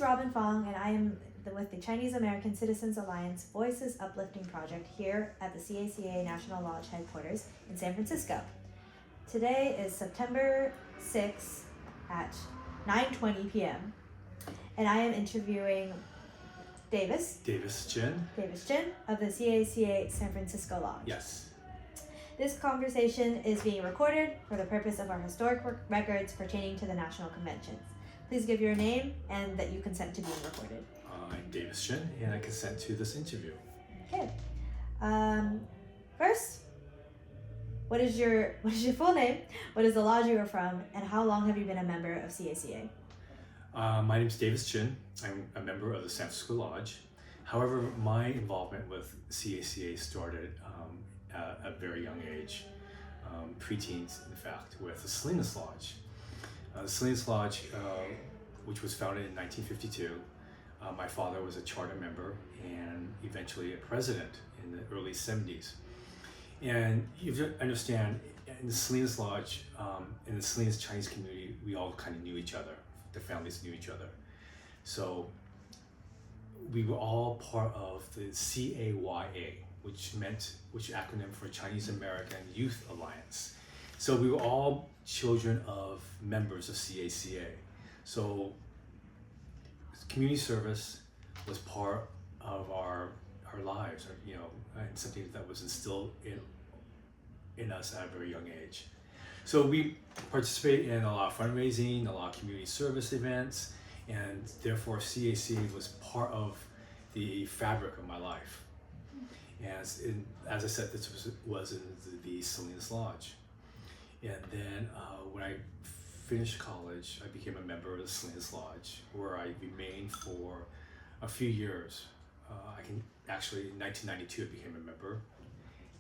Robin Fong, and I am with the Chinese American Citizens Alliance Voices Uplifting Project here at the C.A.C.A. National Lodge headquarters in San Francisco. Today is September 6th at 9:20 p.m. and I am interviewing Davace Chen of the C.A.C.A. San Francisco Lodge. Yes. This conversation is being recorded for the purpose of our historic records pertaining to the National Conventions. Please give your name and that you consent to being recorded. I'm Davace Chen, and I consent to this interview. Okay. First, what is your full name? What is the lodge you are from, and how long have you been a member of C.A.C.A.? My name is Davace Chen. I'm a member of the San Francisco Lodge. However, my involvement with C.A.C.A. started at a very young age, preteens in fact, with the Salinas Lodge. The Salinas Lodge, which was founded in 1952, my father was a charter member and eventually a president in the early 70s. And you have to understand, in the Salinas Lodge, in the Salinas Chinese community, we all kind of knew each other. The families knew each other. So we were all part of the C.A.A., which acronym for Chinese American Youth Alliance. So we were all children of members of C.A.C.A. So community service was part of our lives, and something that was instilled in us at a very young age. So we participate in a lot of fundraising, a lot of community service events, and therefore C.A.C.A. was part of the fabric of my life. And as I said, this was in the Salinas Lodge. And then when I finished college, I became a member of the Salinas Lodge, where I remained for a few years. In 1992, I became a member.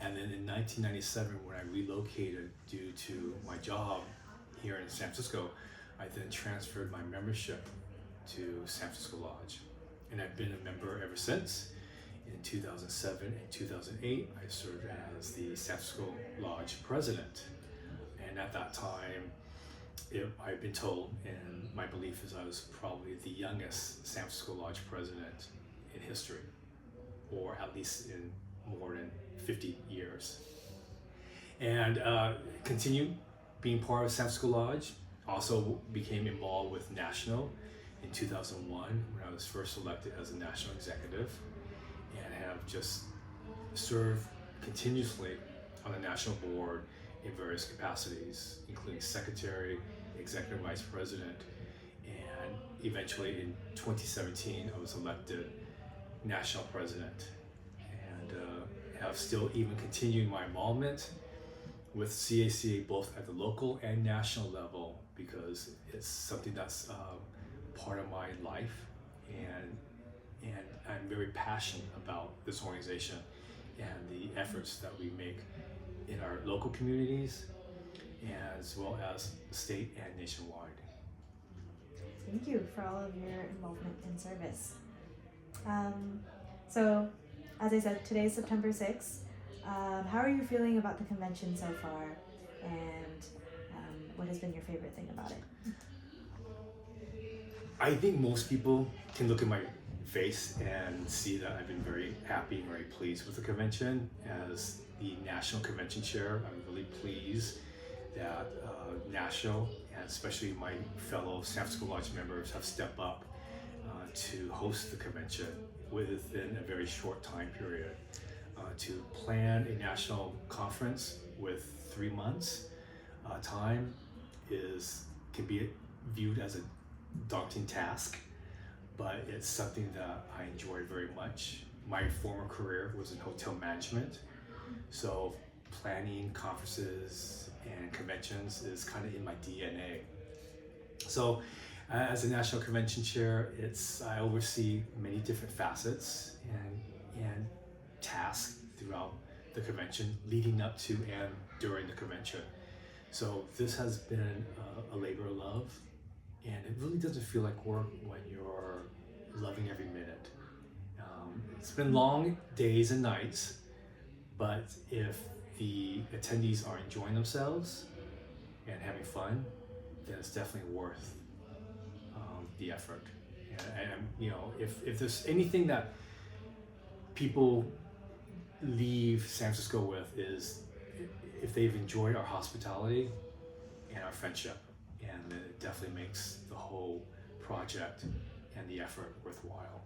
And then in 1997, when I relocated due to my job here in San Francisco, I then transferred my membership to San Francisco Lodge. And I've been a member ever since. In 2007 and 2008, I served as the San Francisco Lodge president. And at that time, I've been told, and my belief is I was probably the youngest San Francisco Lodge president in history, or at least in more than 50 years. And continued being part of San Francisco Lodge. Also became involved with National in 2001 when I was first elected as a national executive, and have just served continuously on the national board in various capacities, including secretary, executive vice president, and eventually in 2017 I was elected national president, and have still even continued my involvement with C.A.C.A. both at the local and national level, because it's something that's part of my life, and I'm very passionate about this organization and the efforts that we make in our local communities, as well as state and nationwide. Thank you for all of your involvement and service. So, as I said, today is September 6th. How are you feeling about the convention so far, and what has been your favorite thing about it? I think most people can look at my face and see that I've been very happy and very pleased with the convention. As the National Convention Chair, I'm really pleased that National, and especially my fellow San Francisco Lodge members, have stepped up to host the convention within a very short time period. To plan a national conference with 3 months time can be viewed as a daunting task, but it's something that I enjoy very much. My former career was in hotel management, so planning conferences and conventions is kind of in my DNA. So as a National Convention Chair, I oversee many different facets and tasks throughout the convention, leading up to and during the convention. So this has been a labor of love, and it really doesn't feel like work when you're loving every minute. It's been long days and nights, but if the attendees are enjoying themselves and having fun, then it's definitely worth the effort. And you know, if there's anything that people leave San Francisco with is if they've enjoyed our hospitality and our friendship, and it definitely makes the whole project and the effort worthwhile.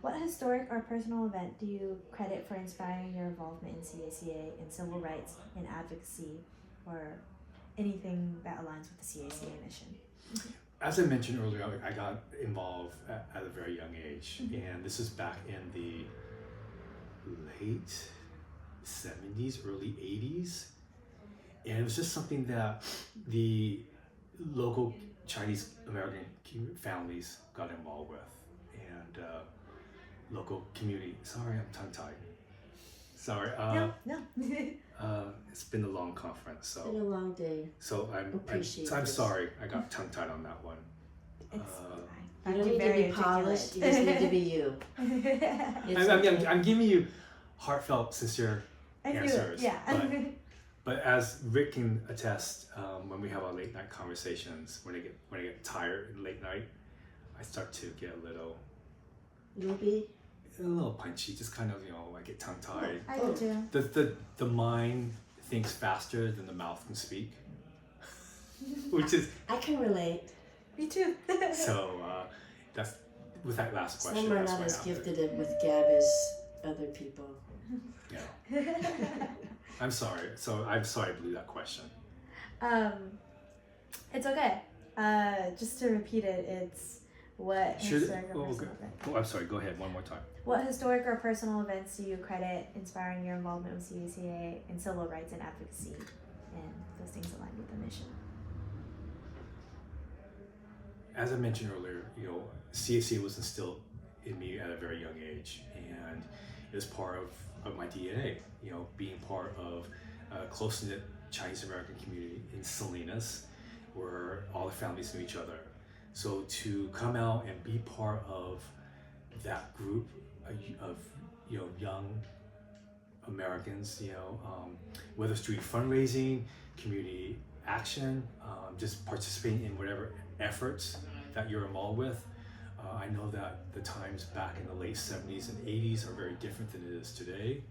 What historic or personal event do you credit for inspiring your involvement in C.A.C.A. in civil rights and advocacy, or anything that aligns with the C.A.C.A. mission? As I mentioned earlier, I got involved at a very young age, and this is back in the late 70s, early 80s, and it was just something that the local Chinese American families got involved with, and local community. Sorry, I'm tongue-tied. Sorry. No. It's been a long conference, so. It's been a long day. So I'm sorry. I got tongue-tied on that one. It's You don't need to be polished. You just need to be you. I'm giving you heartfelt, sincere answers. Yeah. But as Rick can attest, when we have our late night conversations, when I get tired late night, I start to get a little punchy, just kind of, I get tongue tied. I do too. The mind thinks faster than the mouth can speak, which is. I can relate. Me too. So that's with that last question. Some are not as gifted with gab as other people. Yeah. I'm sorry. I'm sorry I blew that question. It's okay. Just to repeat it, it's what historic or personal event. Oh, I'm sorry. Go ahead one more time. What historic or personal events do you credit inspiring your involvement with C.A.C.A. in civil rights and advocacy, and those things align with the mission? As I mentioned earlier, C.A.C.A. was instilled in me at a very young age, and it was part of my DNA. Being part of a close-knit Chinese American community in Salinas, where all the families knew each other. So to come out and be part of that group of young Americans, whether it's doing fundraising, community action, just participating in whatever efforts that you're involved with. I know that the times back in the late 70s and 80s are very different than it is today,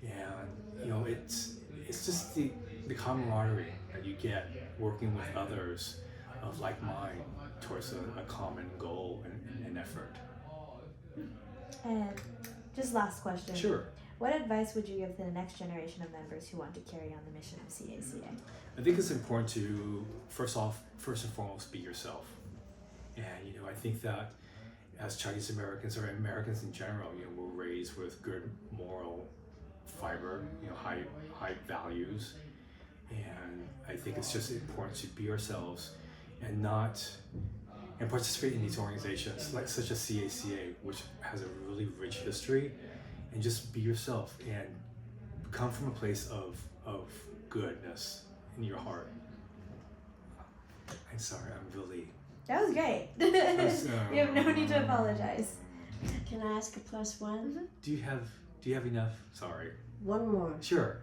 and it's just the camaraderie that you get working with others of like mind towards a common goal and effort. And just last question. Sure. What advice would you give to the next generation of members who want to carry on the mission of C.A.C.A.? I think it's important to first and foremost be yourself. And I think that as Chinese Americans or Americans in general, we're raised with good moral fiber, high values, and I think it's just important to be ourselves and participate in these organizations like such as C.A.C.A., which has a really rich history, and just be yourself and come from a place of goodness in your heart. I'm sorry, I'm really. That was great. You have no need to apologize. Can I ask a plus one? Do you have enough? Sorry. One more. Sure.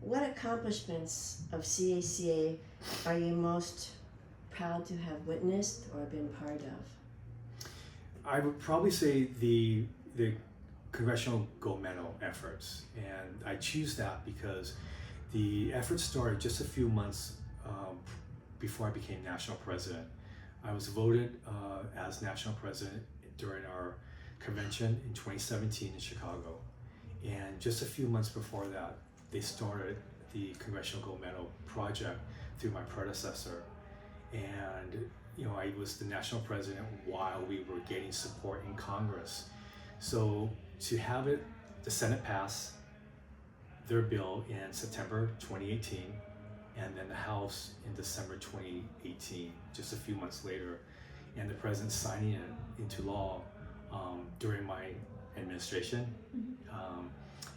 What accomplishments of C.A.C.A. are you most proud to have witnessed or been part of? I would probably say the Congressional Gold Medal efforts, and I choose that because the effort started just a few months before I became national president. I was voted as national president during our convention in 2017 in Chicago, and just a few months before that, they started the Congressional Gold Medal project through my predecessor. And I was the national president while we were getting support in Congress. So to have the Senate pass their bill in September 2018, and then the House in December 2018, just a few months later, and the president signing it into law during my administration,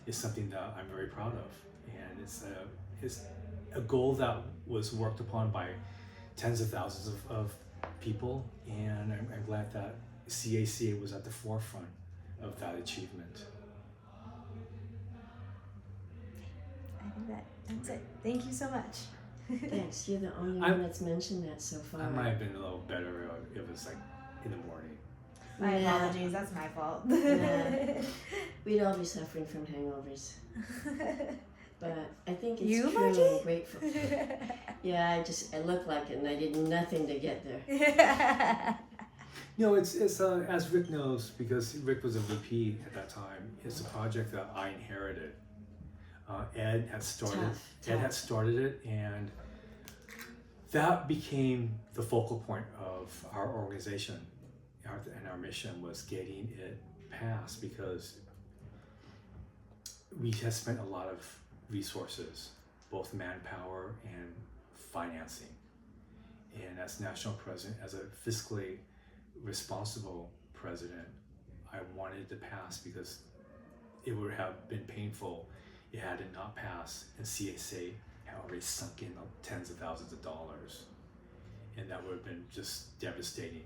is something that I'm very proud of. And it's a goal that was worked upon by tens of thousands of people, and I'm glad that C.A.C.A. was at the forefront of that achievement. I think that's it. Thank you so much. Thanks. You're the only I'm- one that's mentioned that so far. I might have been a little better if it was like in the morning. My Yeah. apologies, that's my fault. Yeah. We'd all be suffering from hangovers. But I think it's You, true Margie? and grateful. Yeah, I look like it and I did nothing to get there. No, it's as Rick knows, because Rick was a VP at that time. It's a project that I inherited. Ed had started. Tough. Ed had started it, and that became the focal point of our organization. And our mission was getting it passed, because we had spent a lot of resources, both manpower and financing. And as national president, as a fiscally responsible president, I wanted it to pass, because it would have been painful had it not passed, and C.A.C.A. had already sunk in tens of thousands of dollars, and that would have been just devastating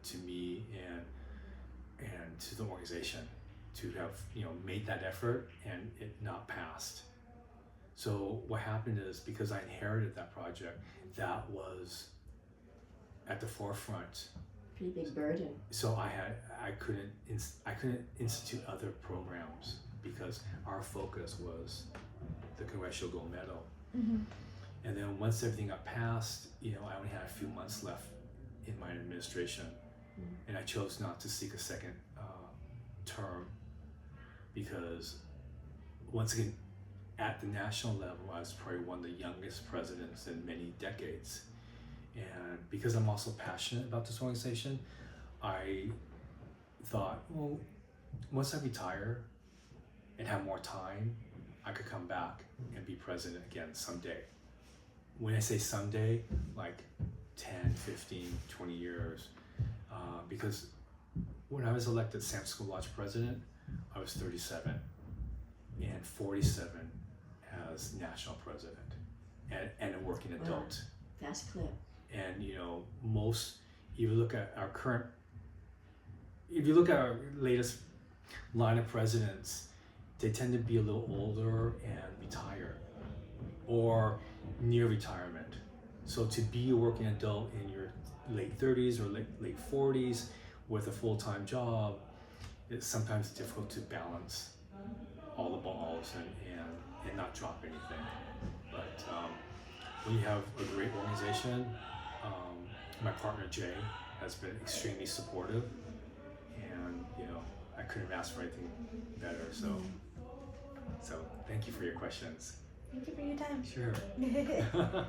to me and to the organization to have made that effort and it not passed. So what happened is, because I inherited that project, that was at the forefront. Pretty big burden. So I couldn't institute other programs, because our focus was the Congressional Gold Medal. Mm-hmm. And then once everything got passed, I only had a few months left in my administration, and I chose not to seek a second term, because once again, at the national level, I was probably one of the youngest presidents in many decades. And because I'm also passionate about this organization, I thought, well, once I retire and have more time, I could come back and be president again someday. When I say someday, like 10, 15, 20 years, because when I was elected San Francisco Lodge president, I was 37 and 47 as national president and a working adult. Fast clip. And if you look at our latest line of presidents, they tend to be a little older and retired or near retirement. So to be a working adult in your late 30s or late 40s with a full-time job, it's sometimes difficult to balance all the balls and not drop anything. But when you have a great organization, my partner Jay has been extremely supportive, and I couldn't have asked for anything better. So thank you for your questions. Thank you for your time. Sure.